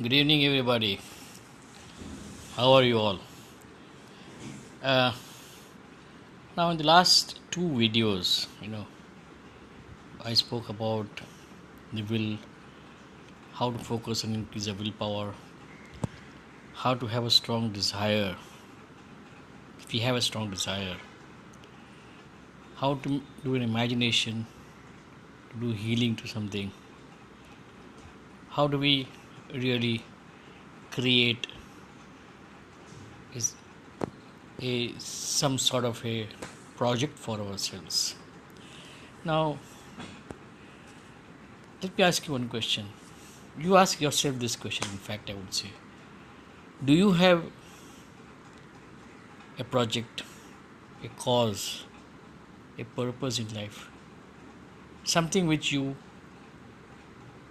Good evening, everybody. How are you all? Uh, Now, in the last two videos, I spoke about the will, how to focus and increase the willpower, how to have a strong desire. If we have a strong desire, how to do an imagination, to do healing to something. How do we really create is a some sort of a project for ourselves? Now, let me ask you one question. You ask yourself this question, in fact, I would say. Do you have a project, a cause, a purpose in life? Something which you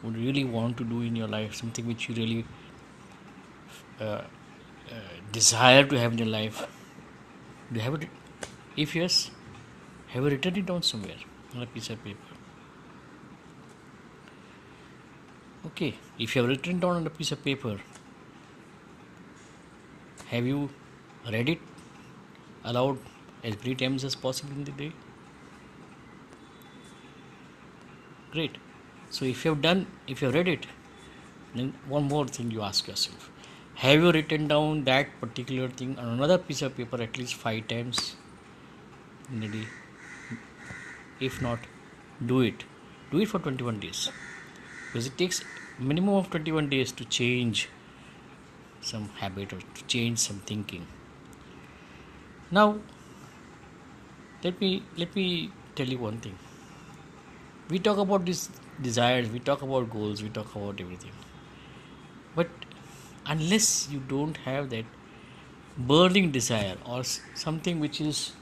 would really want to do in your life, something which you really uh, desire to have in your life. Do you have it? If yes, have you written it down somewhere on a piece of paper? Okay, if you have written it down on a piece of paper, have you read it aloud as many times as possible in the day? Great. So if you have read it, then one more thing you ask yourself. Have you written down that particular thing on another piece of paper at least 5 times in a day? If not, do it. Do it for 21 days. Because it takes minimum of 21 days to change some habit or to change some thinking. Now, let me tell you one thing. We talk about these desires, we talk about goals, we talk about everything. But unless you don't have that burning desire or something which is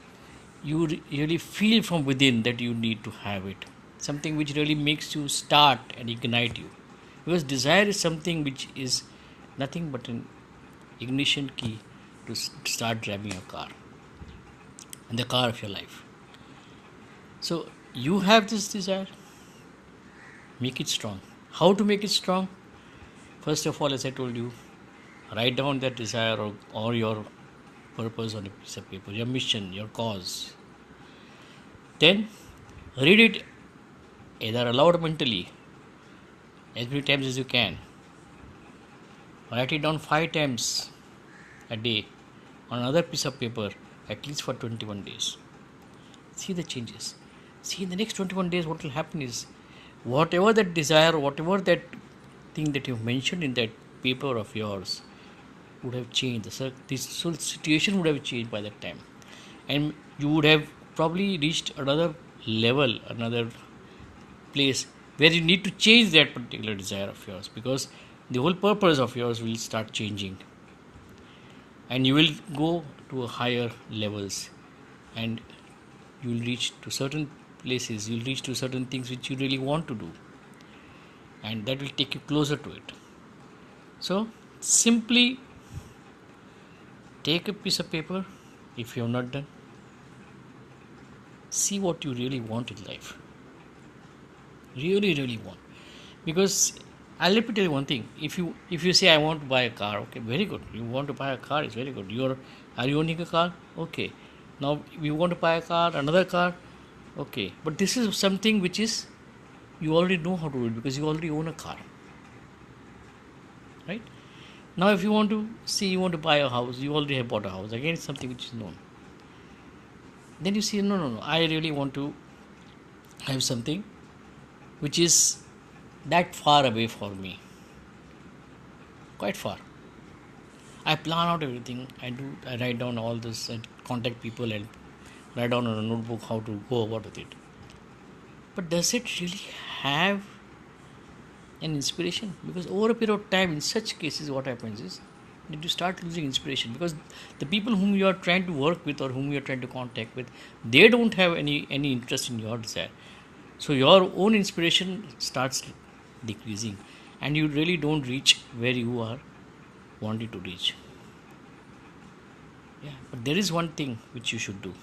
you really feel from within that you need to have it, something which really makes you start and ignite you, because desire is something which is nothing but an ignition key to start driving a car and the car of your life. So you have this desire, make it strong. How to make it strong? First of all, as I told you, write down that desire or your purpose on a piece of paper, your mission, your cause. Then read it either aloud mentally as many times as you can. Write it down 5 times a day on another piece of paper at least for 21 days. See the changes. See, in the next 21 days, what will happen is whatever that desire, whatever that thing that you've mentioned in that paper of yours would have changed. This whole situation would have changed by that time. And you would have probably reached another level, another place where you need to change that particular desire of yours, because the whole purpose of yours will start changing. And you will go to higher levels and you will reach to certain places, you will reach to certain things which you really want to do, and that will take you closer to it. So simply take a piece of paper, if you have not done, see what you really want in life, really want. Because let me tell you one thing, if you say I want to buy a car, okay, very good, you want to buy a car, it's very good. Are you owning a car? Okay, now you want to buy a car, another car, okay, but this is something which is you already know how to do it because you already own a car, right? Now if you want to see, you want to buy a house, you already have bought a house, again it's something which is known. Then you say no, I really want to have something which is that far away for me, quite far. I plan out everything, I write down all this, I contact people and write down on a notebook how to go about with it. But does it really have an inspiration? Because over a period of time, in such cases, what happens is that you start losing inspiration, because the people whom you are trying to work with or whom you are trying to contact with, they don't have any interest in your desire. So your own inspiration starts decreasing and you really don't reach where you are wanting to reach. Yeah, but there is one thing which you should do.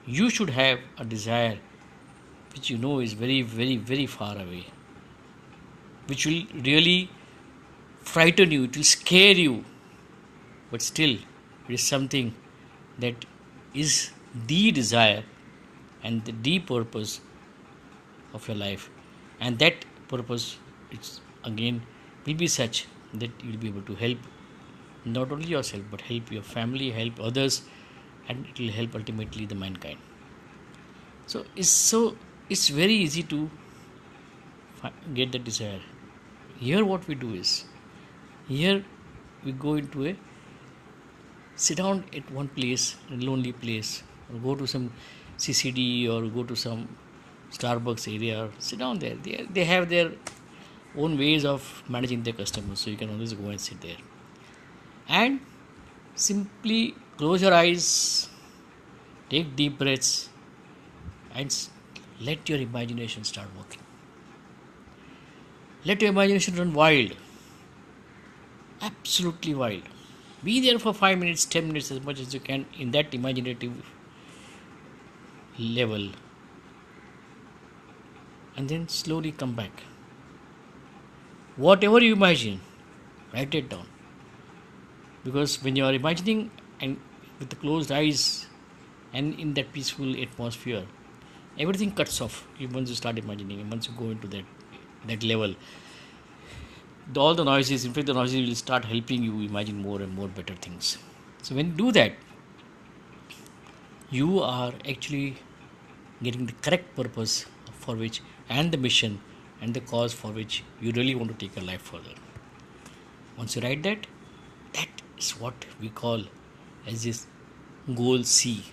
You should have a desire which you know is very far away, which will really frighten you, it will scare you, but still it is something that is the desire and the purpose of your life, and that purpose it's again will be such that you will be able to help not only yourself but help your family, help others, and it will help ultimately the mankind. So it's very easy to get the desire. Here what we do is, here we go into a sit down at one place, a lonely place, or go to some CCD or go to some Starbucks area, sit down there. They have their own ways of managing their customers, so you can always go and sit there and simply close your eyes, take deep breaths, and let your imagination start working. Let your imagination run wild, absolutely wild. Be there for 5 minutes, 10 minutes, as much as you can in that imaginative level, and then slowly come back. Whatever you imagine, write it down. Because when you are imagining and with the closed eyes and in that peaceful atmosphere, everything cuts off once you start imagining, and once you go into that level. All the noises, in fact, the noises will start helping you imagine more and more better things. So when you do that, you are actually getting the correct purpose for which, and the mission and the cause for which you really want to take your life further. Once you write that, that is what we call as this goal C,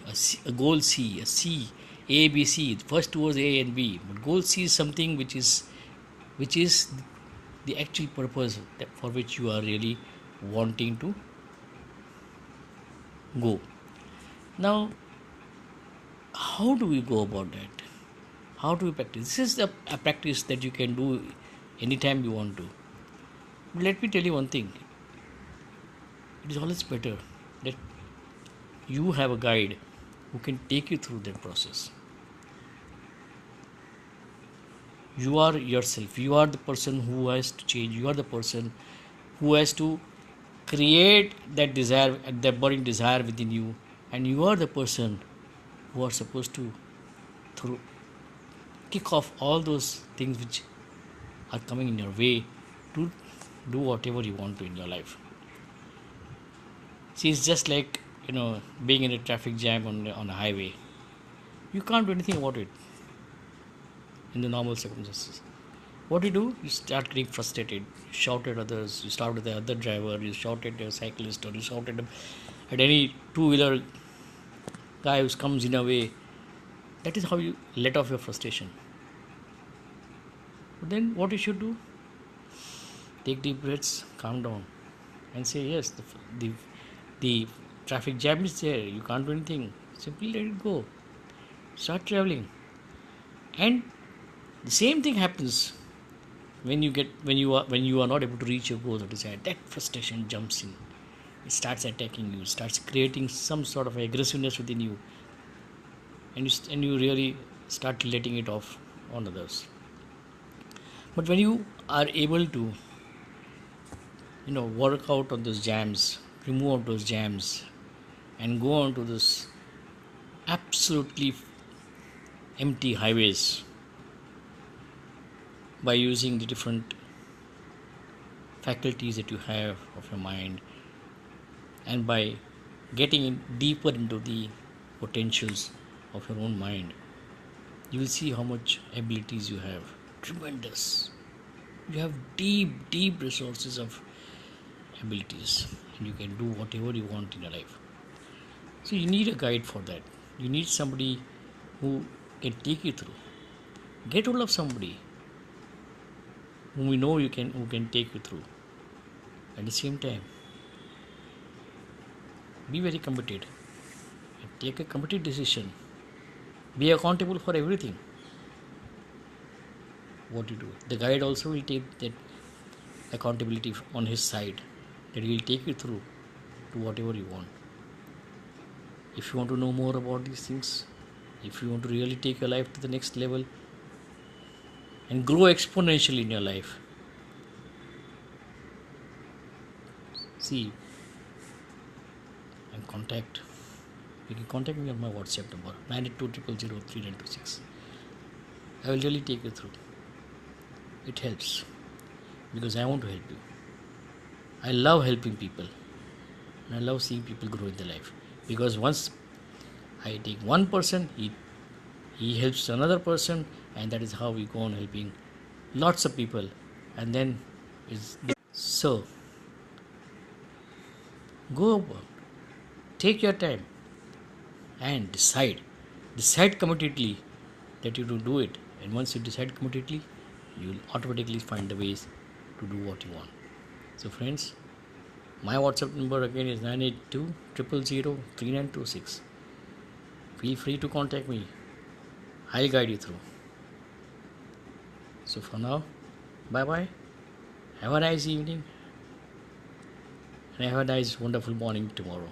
a goal C, a C, A, B, C. The first two was A and B, but goal C is something which is the actual purpose for which you are really wanting to go. Now, how do we go about that? How do we practice? This is a practice that you can do anytime you want to. But let me tell you one thing. It is always better that you have a guide who can take you through that process. You are yourself. You are the person who has to change. You are the person who has to create that desire, that burning desire within you. And you are the person who are supposed to kick off all those things which are coming in your way to do whatever you want to in your life. See, it's just like, being in a traffic jam on a highway. You can't do anything about it in the normal circumstances. What do? You start getting frustrated. You shout at others. You shout at the other driver. You shout at a cyclist, or you shout at any two-wheeler guy who comes in a way. That is how you let off your frustration. But then what you should do? Take deep breaths, calm down, and say, yes, the traffic jam is there. You can't do anything. Simply let it go. Start traveling. And the same thing happens when you are not able to reach your goal or desire. That frustration jumps in. It starts attacking you. It starts creating some sort of aggressiveness within you, and you really start letting it off on others. But when you are able to, work out on those jams, remove out those jams, and go on to this absolutely empty highways by using the different faculties that you have of your mind, and by getting deeper into the potentials of your own mind, you will see how much abilities you have. Tremendous. You have deep resources of abilities, and you can do whatever you want in your life. So you need a guide for that. You need somebody who can take you through. Get hold of somebody whom you know who can take you through. At the same time, be very committed and take a committed decision. Be accountable for everything what you do. The guide also will take that accountability on his side, that he will take you through to whatever you want. If you want to know more about these things, if you want to really take your life to the next level and grow exponentially in your life, See and contact. You can contact me on my WhatsApp number 982 I will really take you through. It helps because I want to help you. I love helping people and I love seeing people grow in their life, because once I take one person, he helps another person, and that is how we go on helping lots of people. And then is so go about, take your time and decide committedly that you will do it. And once you decide committedly, you will automatically find the ways to do what you want. So friends, my WhatsApp number again is 982 000 3926. Feel free to contact me. I'll guide you through. So for now, bye bye. Have a nice evening and have a nice wonderful morning tomorrow.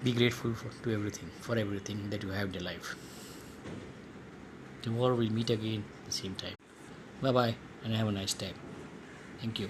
Be grateful for everything that you have in your life. Tomorrow we'll meet again at the same time. Bye bye and have a nice time. Thank you.